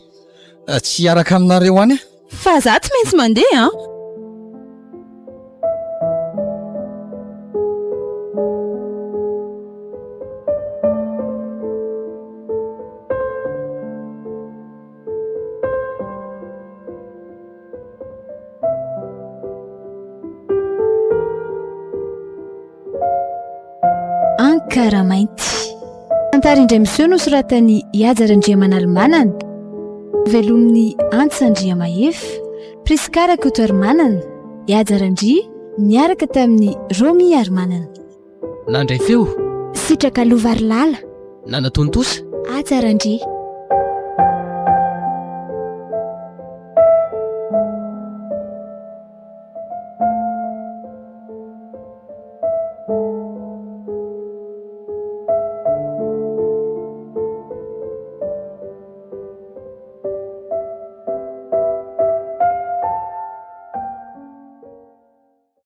Speaker 5: Tsy hiaraka aminareo any.
Speaker 4: Fa za tsy maintsy mandeha
Speaker 1: Akaramainty. Tantara indray miseho nosoratany Iajara-Andriamanalmanana, velomin'ny Antsandriamaefy, Priskara Kotoarmanana, Iajara-Ndry niaraka tamin'ny Romy Armanana.
Speaker 2: Nandray feo,
Speaker 1: Sitraka Lovarilala,
Speaker 2: nanatontosa.
Speaker 1: Atsarandry.